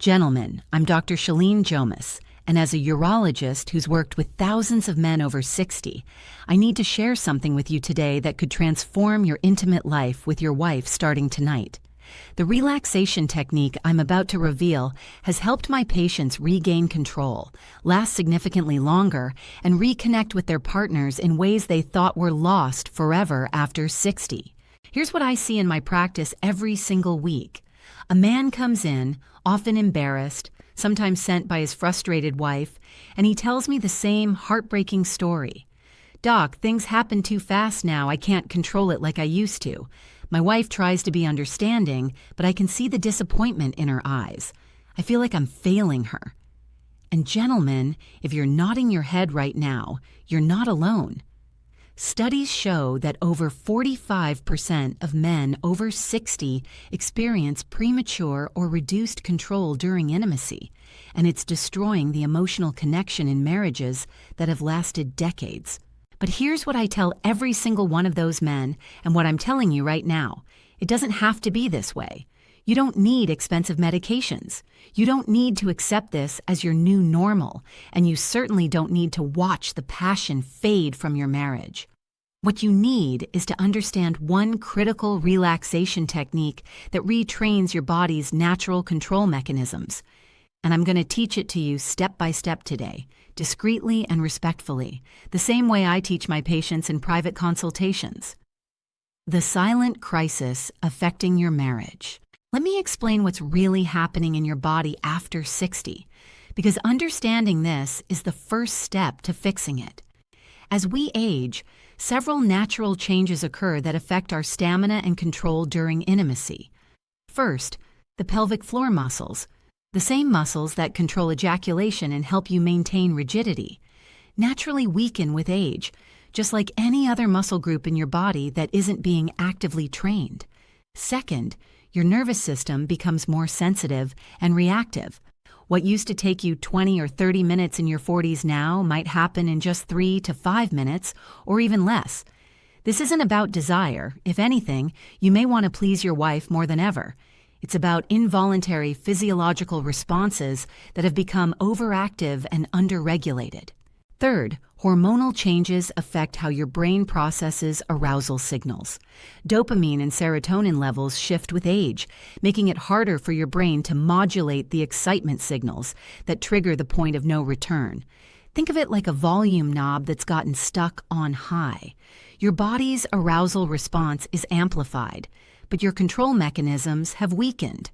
Gentlemen, I'm Dr. Shalene Jomas, and as a urologist who's worked with thousands of men over 60, I need to share something with you today that could transform your intimate life with your wife starting tonight. The relaxation technique I'm about to reveal has helped my patients regain control, last significantly longer, and reconnect with their partners in ways they thought were lost forever after 60. Here's what I see in my practice every single week. A man comes in, often embarrassed, sometimes sent by his frustrated wife, and he tells me the same heartbreaking story. "Doc, things happen too fast now. I can't control it like I used to. My wife tries to be understanding, but I can see the disappointment in her eyes. I feel like I'm failing her." And gentlemen, if you're nodding your head right now, you're not alone. Studies show that over 45% of men over 60 experience premature or reduced control during intimacy, and it's destroying the emotional connection in marriages that have lasted decades. But here's what I tell every single one of those men, and what I'm telling you right now. It doesn't have to be this way. You don't need expensive medications. You don't need to accept this as your new normal, and you certainly don't need to watch the passion fade from your marriage. What you need is to understand one critical relaxation technique that retrains your body's natural control mechanisms. And I'm going to teach it to you step by step today, discreetly and respectfully, the same way I teach my patients in private consultations. The silent crisis affecting your marriage. Let me explain what's really happening in your body after 60, because understanding this is the first step to fixing it. As we age, several natural changes occur that affect our stamina and control during intimacy. First, the pelvic floor muscles, the same muscles that control ejaculation and help you maintain rigidity, naturally weaken with age, just like any other muscle group in your body that isn't being actively trained. Second, your nervous system becomes more sensitive and reactive. What used to take you 20 or 30 minutes in your 40s now might happen in just 3 to 5 minutes, or even less. This isn't about desire. If anything, you may want to please your wife more than ever. It's about involuntary physiological responses that have become overactive and underregulated. Third, hormonal changes affect how your brain processes arousal signals. Dopamine and serotonin levels shift with age, making it harder for your brain to modulate the excitement signals that trigger the point of no return. Think of it like a volume knob that's gotten stuck on high. Your body's arousal response is amplified, but your control mechanisms have weakened.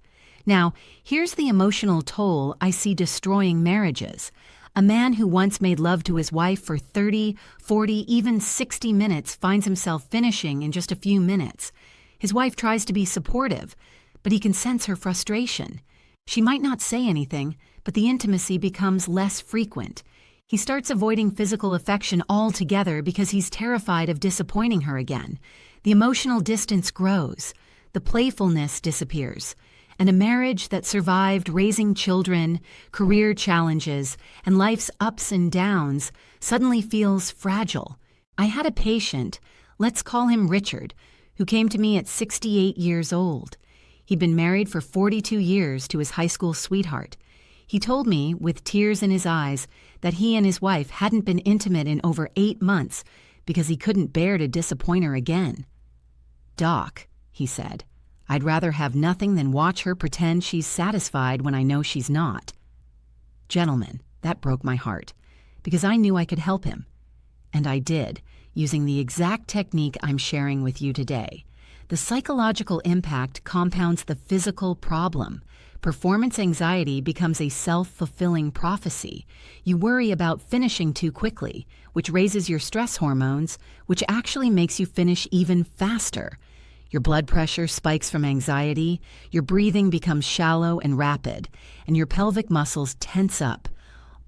Now, here's the emotional toll I see destroying marriages. A man who once made love to his wife for 30, 40, even 60 minutes finds himself finishing in just a few minutes. His wife tries to be supportive, but he can sense her frustration. She might not say anything, but the intimacy becomes less frequent. He starts avoiding physical affection altogether because he's terrified of disappointing her again. The emotional distance grows. The playfulness disappears. And a marriage that survived raising children, career challenges, and life's ups and downs suddenly feels fragile. I had a patient, let's call him Richard, who came to me at 68 years old. He'd been married for 42 years to his high school sweetheart. He told me, with tears in his eyes, that he and his wife hadn't been intimate in over 8 months because he couldn't bear to disappoint her again. "Doc," he said, "I'd rather have nothing than watch her pretend she's satisfied when I know she's not." Gentlemen, that broke my heart, because I knew I could help him. And I did, using the exact technique I'm sharing with you today. The psychological impact compounds the physical problem. Performance anxiety becomes a self-fulfilling prophecy. You worry about finishing too quickly, which raises your stress hormones, which actually makes you finish even faster. Your blood pressure spikes from anxiety, your breathing becomes shallow and rapid, and your pelvic muscles tense up,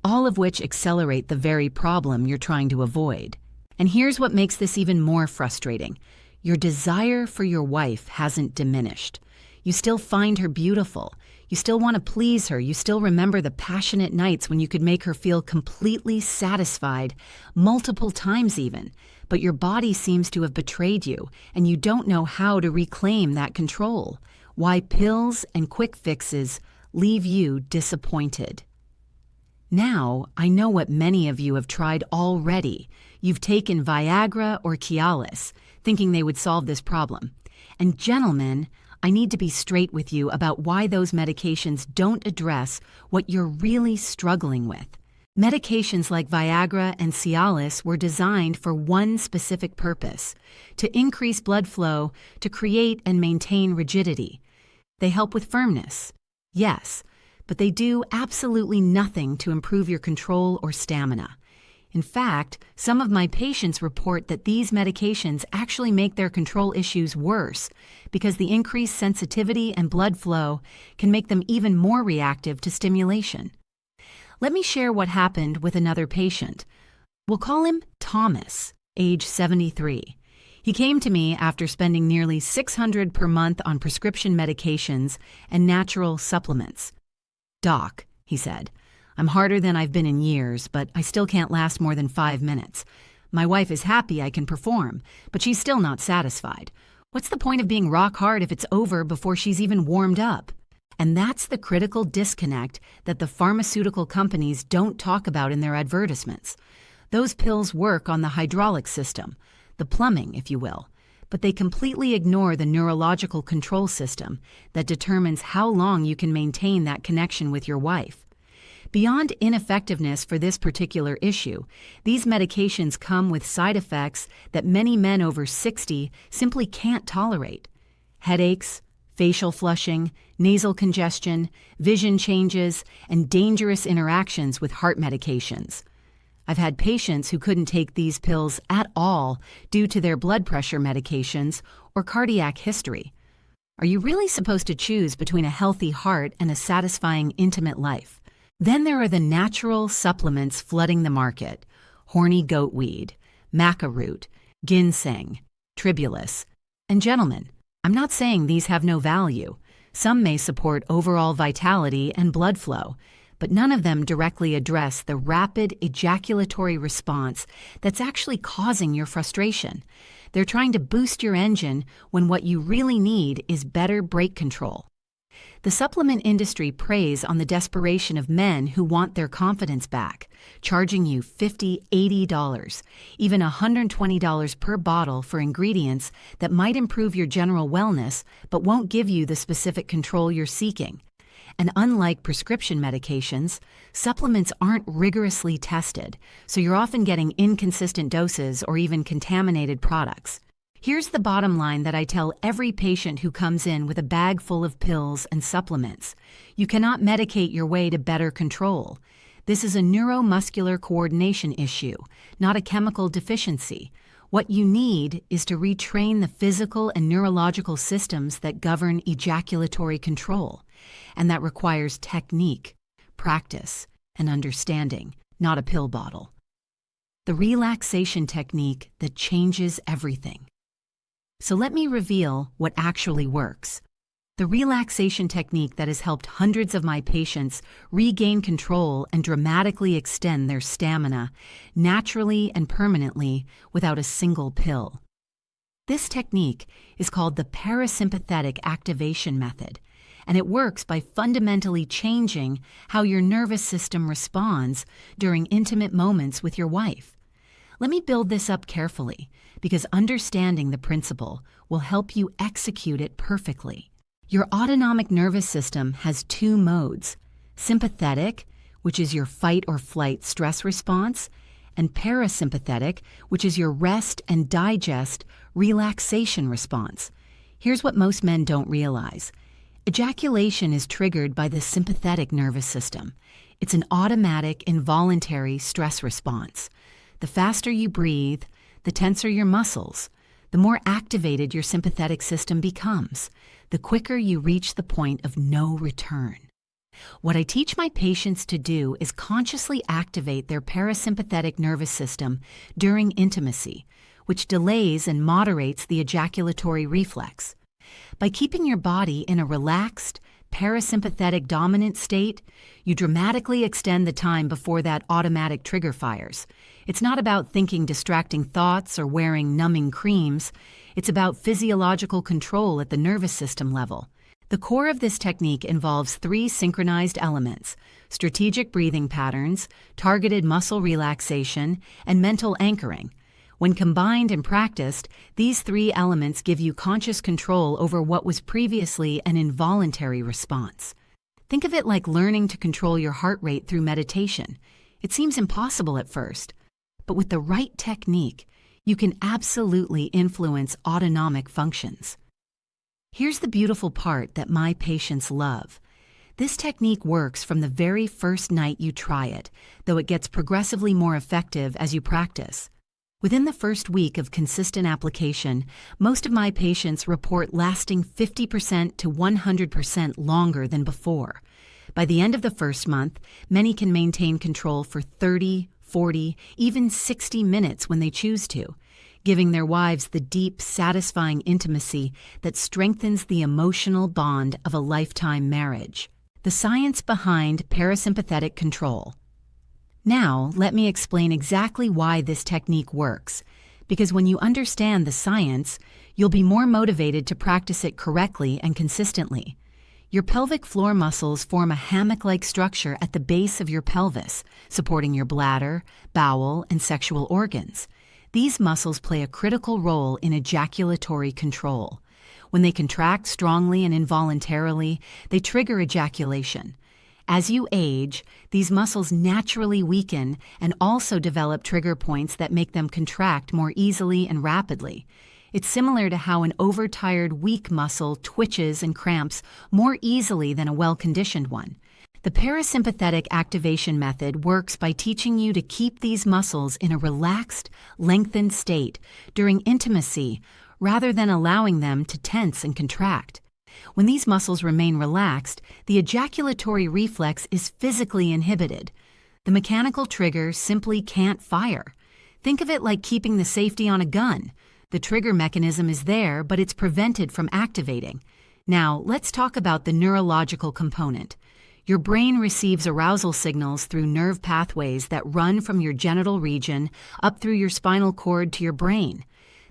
all of which accelerate the very problem you're trying to avoid. And here's what makes this even more frustrating. Your desire for your wife hasn't diminished. You still find her beautiful. You still want to please her. You still remember the passionate nights when you could make her feel completely satisfied, multiple times even. But your body seems to have betrayed you, and you don't know how to reclaim that control. Why pills and quick fixes leave you disappointed. Now, I know what many of you have tried already. You've taken Viagra or Cialis, thinking they would solve this problem. And gentlemen, I need to be straight with you about why those medications don't address what you're really struggling with. Medications like Viagra and Cialis were designed for one specific purpose: to increase blood flow, to create and maintain rigidity. They help with firmness, yes, but they do absolutely nothing to improve your control or stamina. In fact, some of my patients report that these medications actually make their control issues worse because the increased sensitivity and blood flow can make them even more reactive to stimulation. Let me share what happened with another patient. We'll call him Thomas, age 73. He came to me after spending nearly $600 per month on prescription medications and natural supplements. "Doc," he said, "I'm harder than I've been in years, but I still can't last more than 5 minutes. My wife is happy I can perform, but she's still not satisfied. What's the point of being rock hard if it's over before she's even warmed up?" And that's the critical disconnect that the pharmaceutical companies don't talk about in their advertisements. Those pills work on the hydraulic system, the plumbing, if you will, but they completely ignore the neurological control system that determines how long you can maintain that connection with your wife. Beyond ineffectiveness for this particular issue, these medications come with side effects that many men over 60 simply can't tolerate: headaches, facial flushing, nasal congestion, vision changes, and dangerous interactions with heart medications. I've had patients who couldn't take these pills at all due to their blood pressure medications or cardiac history. Are you really supposed to choose between a healthy heart and a satisfying intimate life? Then there are the natural supplements flooding the market: horny goatweed, maca root, ginseng, tribulus. And gentlemen, I'm not saying these have no value. Some may support overall vitality and blood flow, but none of them directly address the rapid ejaculatory response that's actually causing your frustration. They're trying to boost your engine when what you really need is better brake control. The supplement industry preys on the desperation of men who want their confidence back, charging you $50, $80, even $120 per bottle for ingredients that might improve your general wellness but won't give you the specific control you're seeking. And unlike prescription medications, supplements aren't rigorously tested, so you're often getting inconsistent doses or even contaminated products. Here's the bottom line that I tell every patient who comes in with a bag full of pills and supplements: you cannot medicate your way to better control. This is a neuromuscular coordination issue, not a chemical deficiency. What you need is to retrain the physical and neurological systems that govern ejaculatory control. And that requires technique, practice, and understanding, not a pill bottle. The relaxation technique that changes everything. So let me reveal what actually works. The relaxation technique that has helped hundreds of my patients regain control and dramatically extend their stamina naturally and permanently without a single pill. This technique is called the parasympathetic activation method, and it works by fundamentally changing how your nervous system responds during intimate moments with your wife. Let me build this up carefully, because understanding the principle will help you execute it perfectly. Your autonomic nervous system has 2 modes: sympathetic, which is your fight or flight stress response, and parasympathetic, which is your rest and digest relaxation response. Here's what most men don't realize. Ejaculation is triggered by the sympathetic nervous system. It's an automatic, involuntary stress response. The faster you breathe, the tenser your muscles, the more activated your sympathetic system becomes, the quicker you reach the point of no return. What I teach my patients to do is consciously activate their parasympathetic nervous system during intimacy, which delays and moderates the ejaculatory reflex. By keeping your body in a relaxed, parasympathetic dominant state, you dramatically extend the time before that automatic trigger fires. It's not about thinking distracting thoughts or wearing numbing creams. It's about physiological control at the nervous system level. The core of this technique involves three synchronized elements: strategic breathing patterns, targeted muscle relaxation, and mental anchoring. When combined and practiced, these three elements give you conscious control over what was previously an involuntary response. Think of it like learning to control your heart rate through meditation. It seems impossible at first, but with the right technique, you can absolutely influence autonomic functions. Here's the beautiful part that my patients love. This technique works from the very first night you try it, though it gets progressively more effective as you practice. Within the first week of consistent application, most of my patients report lasting 50% to 100% longer than before. By the end of the first month, many can maintain control for 30, 40, even 60 minutes when they choose to, giving their wives the deep, satisfying intimacy that strengthens the emotional bond of a lifetime marriage. The science behind parasympathetic control. Now, let me explain exactly why this technique works, because when you understand the science, you'll be more motivated to practice it correctly and consistently. Your pelvic floor muscles form a hammock-like structure at the base of your pelvis, supporting your bladder, bowel, and sexual organs. These muscles play a critical role in ejaculatory control. When they contract strongly and involuntarily, they trigger ejaculation. As you age, these muscles naturally weaken and also develop trigger points that make them contract more easily and rapidly. It's similar to how an overtired, weak muscle twitches and cramps more easily than a well-conditioned one. The parasympathetic activation method works by teaching you to keep these muscles in a relaxed, lengthened state during intimacy rather than allowing them to tense and contract. When these muscles remain relaxed, the ejaculatory reflex is physically inhibited. The mechanical trigger simply can't fire. Think of it like keeping the safety on a gun. The trigger mechanism is there, but it's prevented from activating. Now, let's talk about the neurological component. Your brain receives arousal signals through nerve pathways that run from your genital region up through your spinal cord to your brain.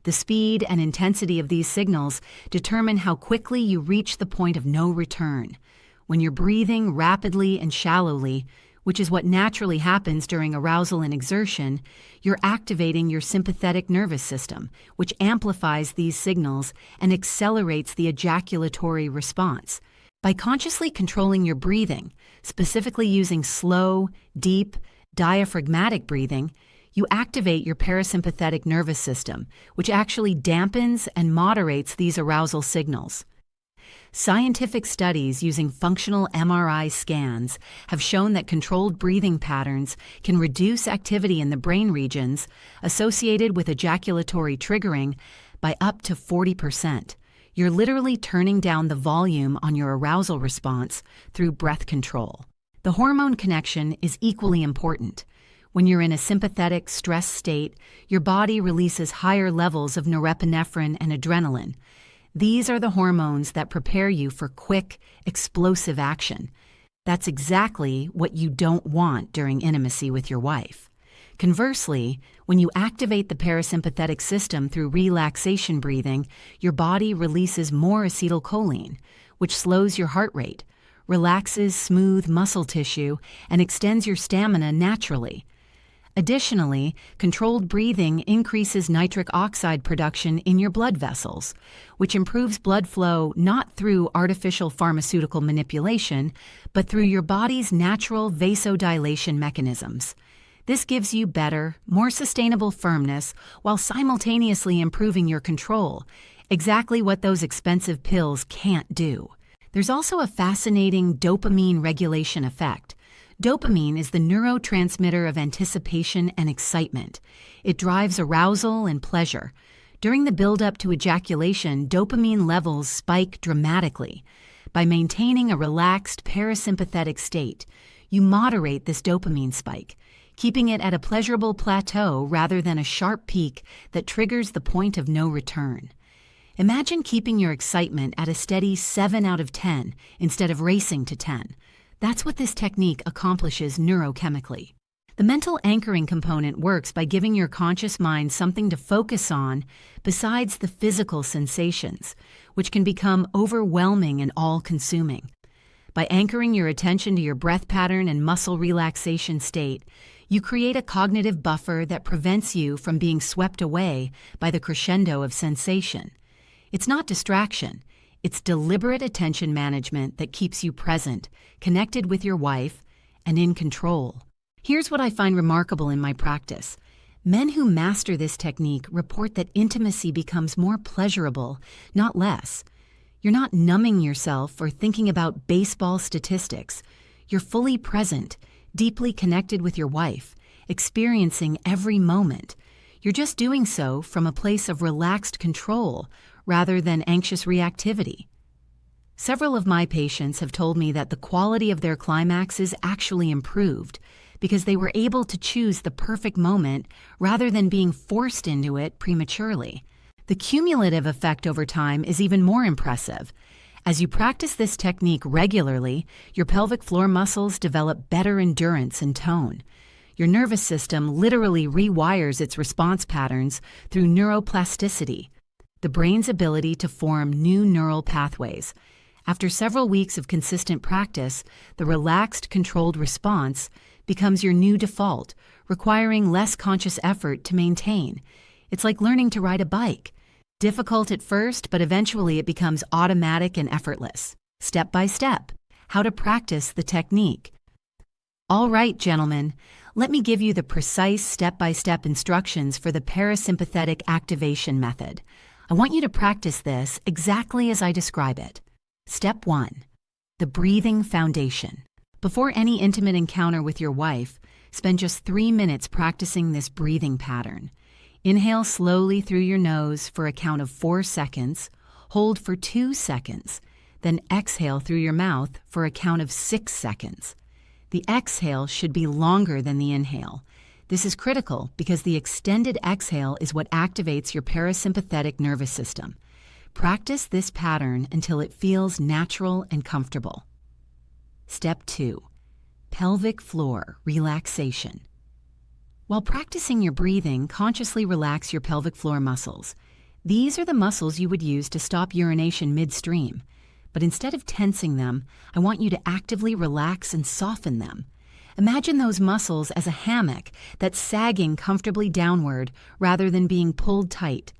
The speed and intensity of these signals determine how quickly you reach the point of no return. When you're breathing rapidly and shallowly, which is what naturally happens during arousal and exertion, you're activating your sympathetic nervous system, which amplifies these signals and accelerates the ejaculatory response. By consciously controlling your breathing, specifically using slow, deep, diaphragmatic breathing, you activate your parasympathetic nervous system, which actually dampens and moderates these arousal signals. Scientific studies using functional MRI scans have shown that controlled breathing patterns can reduce activity in the brain regions associated with ejaculatory triggering by up to 40%. You're literally turning down the volume on your arousal response through breath control. The hormone connection is equally important. When you're in a sympathetic stress state, your body releases higher levels of norepinephrine and adrenaline. These are the hormones that prepare you for quick, explosive action. That's exactly what you don't want during intimacy with your wife. Conversely, when you activate the parasympathetic system through relaxation breathing, your body releases more acetylcholine, which slows your heart rate, relaxes smooth muscle tissue, and extends your stamina naturally. Additionally, controlled breathing increases nitric oxide production in your blood vessels, which improves blood flow not through artificial pharmaceutical manipulation, but through your body's natural vasodilation mechanisms. This gives you better, more sustainable firmness while simultaneously improving your control, exactly what those expensive pills can't do. There's also a fascinating dopamine regulation effect. Dopamine is the neurotransmitter of anticipation and excitement. It drives arousal and pleasure. During the build-up to ejaculation, dopamine levels spike dramatically. By maintaining a relaxed parasympathetic state, you moderate this dopamine spike, keeping it at a pleasurable plateau rather than a sharp peak that triggers the point of no return. Imagine keeping your excitement at a steady 7 out of 10 instead of racing to 10. That's what this technique accomplishes neurochemically. The mental anchoring component works by giving your conscious mind something to focus on besides the physical sensations, which can become overwhelming and all-consuming. By anchoring your attention to your breath pattern and muscle relaxation state, you create a cognitive buffer that prevents you from being swept away by the crescendo of sensation. It's not distraction. It's deliberate attention management that keeps you present, connected with your wife, and in control. Here's what I find remarkable in my practice. Men who master this technique report that intimacy becomes more pleasurable, not less. You're not numbing yourself or thinking about baseball statistics. You're fully present, deeply connected with your wife, experiencing every moment. You're just doing so from a place of relaxed control rather than anxious reactivity. Several of my patients have told me that the quality of their climaxes actually improved because they were able to choose the perfect moment rather than being forced into it prematurely. The cumulative effect over time is even more impressive. As you practice this technique regularly, your pelvic floor muscles develop better endurance and tone. Your nervous system literally rewires its response patterns through neuroplasticity, the brain's ability to form new neural pathways. After several weeks of consistent practice, the relaxed, controlled response becomes your new default, requiring less conscious effort to maintain. It's like learning to ride a bike. Difficult at first, but eventually it becomes automatic and effortless. Step by step, how to practice the technique. All right, gentlemen, let me give you the precise step-by-step instructions for the parasympathetic activation method. I want you to practice this exactly as I describe it. Step 1. The breathing foundation. Before any intimate encounter with your wife, spend just 3 minutes practicing this breathing pattern. Inhale slowly through your nose for a count of 4 seconds, hold for 2 seconds, then exhale through your mouth for a count of 6 seconds. The exhale should be longer than the inhale. This is critical because the extended exhale is what activates your parasympathetic nervous system. Practice this pattern until it feels natural and comfortable. Step 2. Pelvic floor relaxation. While practicing your breathing, consciously relax your pelvic floor muscles. These are the muscles you would use to stop urination midstream. But instead of tensing them, I want you to actively relax and soften them. Imagine those muscles as a hammock that's sagging comfortably downward rather than being pulled tight.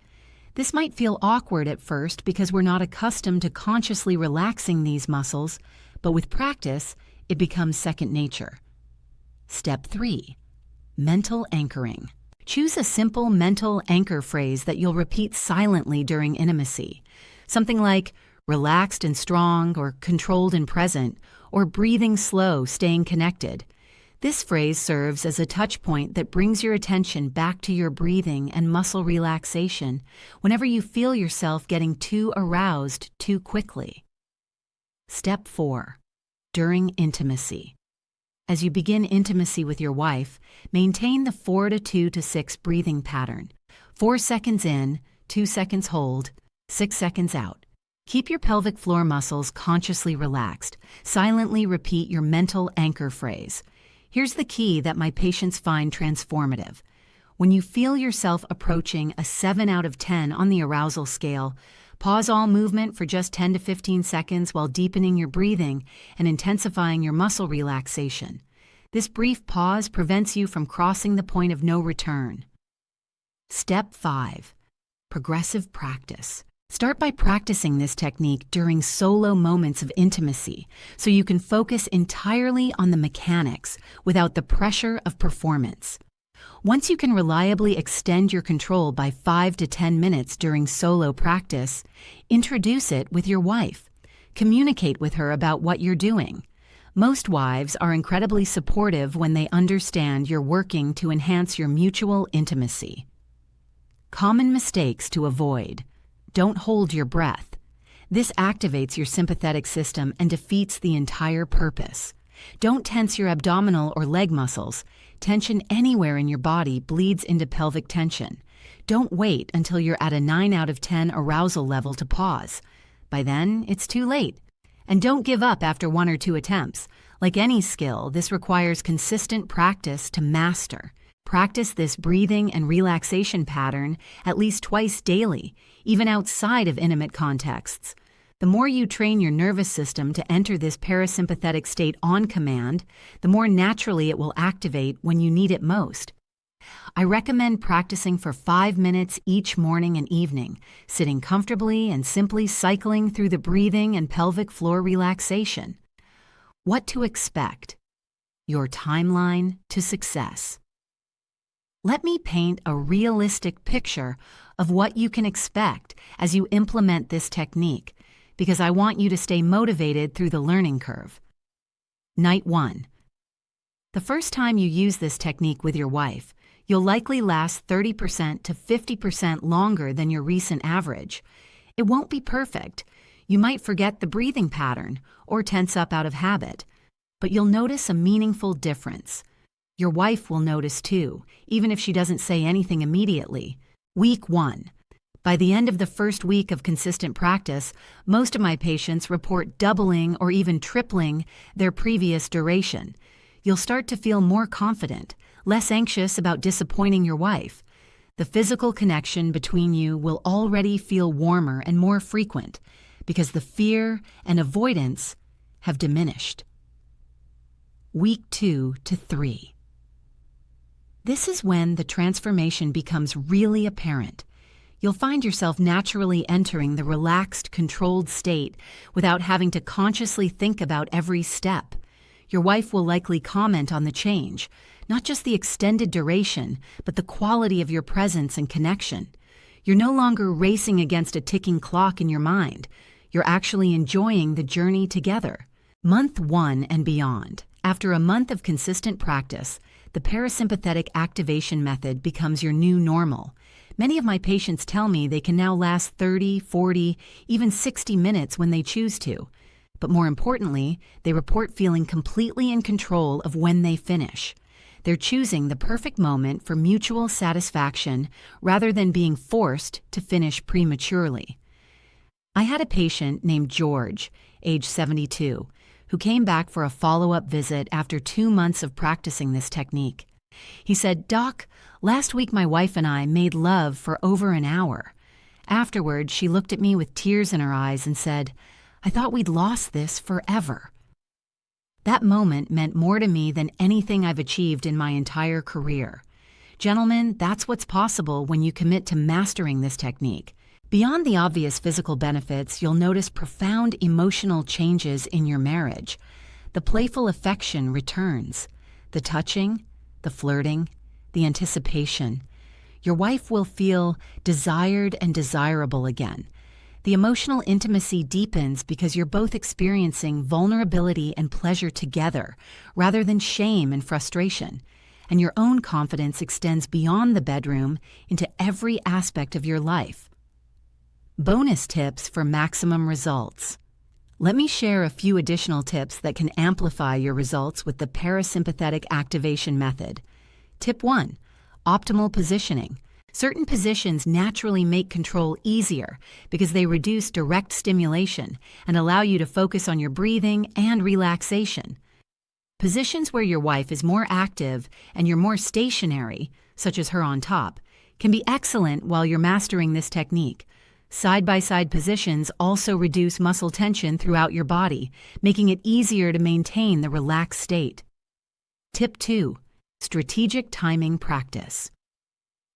This might feel awkward at first because we're not accustomed to consciously relaxing these muscles, but with practice, it becomes second nature. Step 3. Mental anchoring. Choose a simple mental anchor phrase that you'll repeat silently during intimacy. Something like, relaxed and strong, or controlled and present, or breathing slow, staying connected. This phrase serves as a touch point that brings your attention back to your breathing and muscle relaxation whenever you feel yourself getting too aroused too quickly. Step 4. During intimacy. As you begin intimacy with your wife, maintain the 4 to 2 to 6 breathing pattern. 4 seconds in, 2 seconds hold, 6 seconds out. Keep your pelvic floor muscles consciously relaxed. Silently repeat your mental anchor phrase. Here's the key that my patients find transformative. When you feel yourself approaching a 7 out of 10 on the arousal scale, pause all movement for just 10 to 15 seconds while deepening your breathing and intensifying your muscle relaxation. This brief pause prevents you from crossing the point of no return. Step 5. Progressive practice. Start by practicing this technique during solo moments of intimacy so you can focus entirely on the mechanics without the pressure of performance. Once you can reliably extend your control by 5 to 10 minutes during solo practice, introduce it with your wife. Communicate with her about what you're doing. Most wives are incredibly supportive when they understand you're working to enhance your mutual intimacy. Common mistakes to avoid. Don't hold your breath. This activates your sympathetic system and defeats the entire purpose. Don't tense your abdominal or leg muscles. Tension anywhere in your body bleeds into pelvic tension. Don't wait until you're at a 9 out of 10 arousal level to pause. By then, it's too late. And don't give up after 1 or 2 attempts. Like any skill, this requires consistent practice to master. Practice this breathing and relaxation pattern at least twice daily, even outside of intimate contexts. The more you train your nervous system to enter this parasympathetic state on command, the more naturally it will activate when you need it most. I recommend practicing for 5 minutes each morning and evening, sitting comfortably and simply cycling through the breathing and pelvic floor relaxation. What to expect? Your timeline to success. Let me paint a realistic picture of what you can expect as you implement this technique, because I want you to stay motivated through the learning curve. Night 1. The first time you use this technique with your wife, you'll likely last 30% to 50% longer than your recent average. It won't be perfect. You might forget the breathing pattern or tense up out of habit, but you'll notice a meaningful difference. Your wife will notice too, even if she doesn't say anything immediately. Week 1. By the end of the first week of consistent practice, most of my patients report doubling or even tripling their previous duration. You'll start to feel more confident, less anxious about disappointing your wife. The physical connection between you will already feel warmer and more frequent because the fear and avoidance have diminished. Week 2 to 3. This is when the transformation becomes really apparent. You'll find yourself naturally entering the relaxed, controlled state without having to consciously think about every step. Your wife will likely comment on the change, not just the extended duration, but the quality of your presence and connection. You're no longer racing against a ticking clock in your mind. You're actually enjoying the journey together. Month 1 and beyond. After a month of consistent practice, the parasympathetic activation method becomes your new normal. Many of my patients tell me they can now last 30, 40, even 60 minutes when they choose to. But more importantly, they report feeling completely in control of when they finish. They're choosing the perfect moment for mutual satisfaction rather than being forced to finish prematurely. I had a patient named George, age 72, who came back for a follow-up visit after 2 months of practicing this technique. He said, "Doc, last week my wife and I made love for over an hour. Afterward, she looked at me with tears in her eyes and said, 'I thought we'd lost this forever.' That moment meant more to me than anything I've achieved in my entire career." Gentlemen, that's what's possible when you commit to mastering this technique. Beyond the obvious physical benefits, you'll notice profound emotional changes in your marriage. The playful affection returns, the touching, the flirting, the anticipation. Your wife will feel desired and desirable again. The emotional intimacy deepens because you're both experiencing vulnerability and pleasure together, rather than shame and frustration. And your own confidence extends beyond the bedroom into every aspect of your life. Bonus tips for maximum results. Let me share a few additional tips that can amplify your results with the parasympathetic activation method. Tip 1. Optimal positioning. Certain positions naturally make control easier because they reduce direct stimulation and allow you to focus on your breathing and relaxation. Positions where your wife is more active and you're more stationary, such as her on top, can be excellent while you're mastering this technique. Side-by-side positions also reduce muscle tension throughout your body, making it easier to maintain the relaxed state. Tip 2. Strategic timing practice.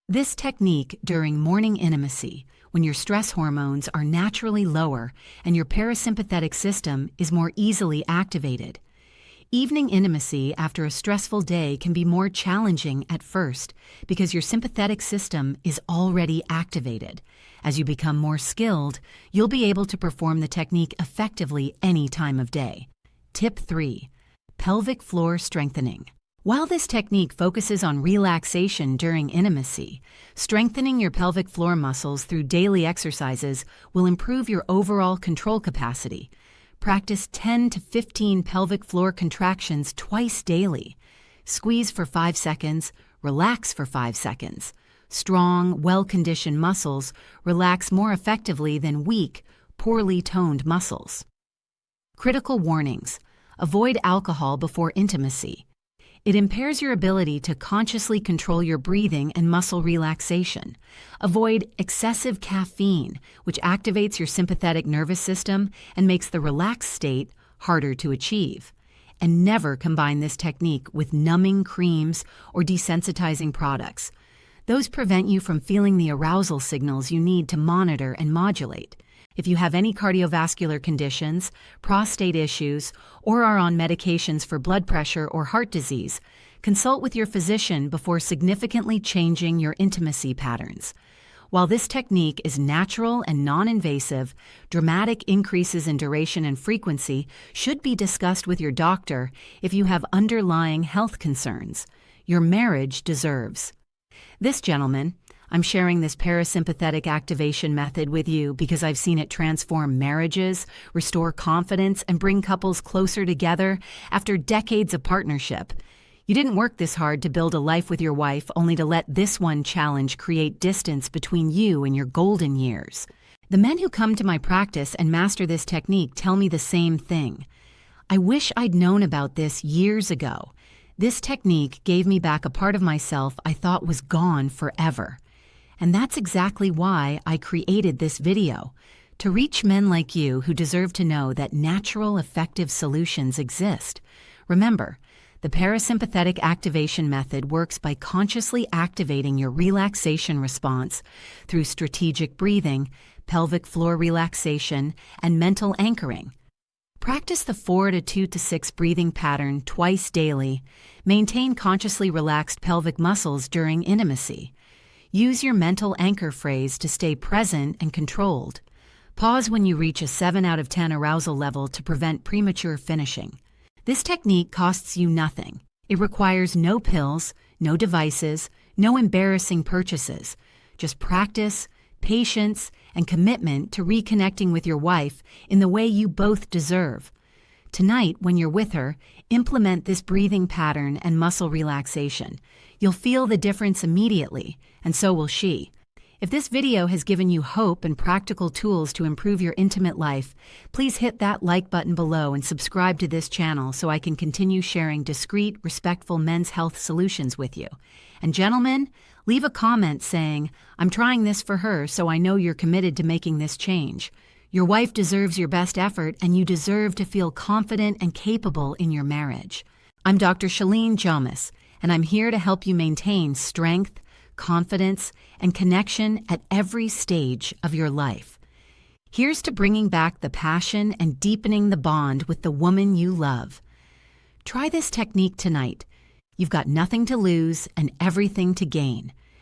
This technique during morning intimacy, when your stress hormones are naturally lower and your parasympathetic system is more easily activated. Evening intimacy after a stressful day can be more challenging at first because your sympathetic system is already activated. As you become more skilled, you'll be able to perform the technique effectively any time of day. Tip 3. Pelvic floor strengthening. While this technique focuses on relaxation during intimacy, strengthening your pelvic floor muscles through daily exercises will improve your overall control capacity. Practice 10 to 15 pelvic floor contractions twice daily. Squeeze for 5 seconds, relax for 5 seconds. Strong, well-conditioned muscles relax more effectively than weak, poorly toned muscles. Critical warnings. Avoid alcohol before intimacy. It impairs your ability to consciously control your breathing and muscle relaxation. Avoid excessive caffeine, which activates your sympathetic nervous system and makes the relaxed state harder to achieve. And never combine this technique with numbing creams or desensitizing products. Those prevent you from feeling the arousal signals you need to monitor and modulate. If you have any cardiovascular conditions, prostate issues, or are on medications for blood pressure or heart disease, consult with your physician before significantly changing your intimacy patterns. While this technique is natural and non-invasive, dramatic increases in duration and frequency should be discussed with your doctor if you have underlying health concerns. Your marriage deserves. This gentleman, I'm sharing this parasympathetic activation method with you because I've seen it transform marriages, restore confidence, and bring couples closer together after decades of partnership. You didn't work this hard to build a life with your wife only to let this one challenge create distance between you and your golden years. The men who come to my practice and master this technique tell me the same thing. I wish I'd known about this years ago. This technique gave me back a part of myself I thought was gone forever. And that's exactly why I created this video, to reach men like you who deserve to know that natural, effective solutions exist. Remember, the parasympathetic activation method works by consciously activating your relaxation response through strategic breathing, pelvic floor relaxation, and mental anchoring. Practice the 4 to 2 to 6 breathing pattern twice daily. Maintain consciously relaxed pelvic muscles during intimacy. Use your mental anchor phrase to stay present and controlled. Pause when you reach a 7 out of 10 arousal level to prevent premature finishing. This technique costs you nothing. It requires no pills, no devices, no embarrassing purchases. Just practice, patience, and commitment to reconnecting with your wife in the way you both deserve. Tonight, when you're with her, implement this breathing pattern and muscle relaxation. You'll feel the difference immediately, and so will she. If this video has given you hope and practical tools to improve your intimate life, please hit that like button below and subscribe to this channel so I can continue sharing discreet, respectful men's health solutions with you. And gentlemen, leave a comment saying, "I'm trying this for her, so I know you're committed to making this change." Your wife deserves your best effort, and you deserve to feel confident and capable in your marriage. I'm Dr. Shalene Jomas, and I'm here to help you maintain strength, confidence, and connection at every stage of your life. Here's to bringing back the passion and deepening the bond with the woman you love. Try this technique tonight. You've got nothing to lose and everything to gain.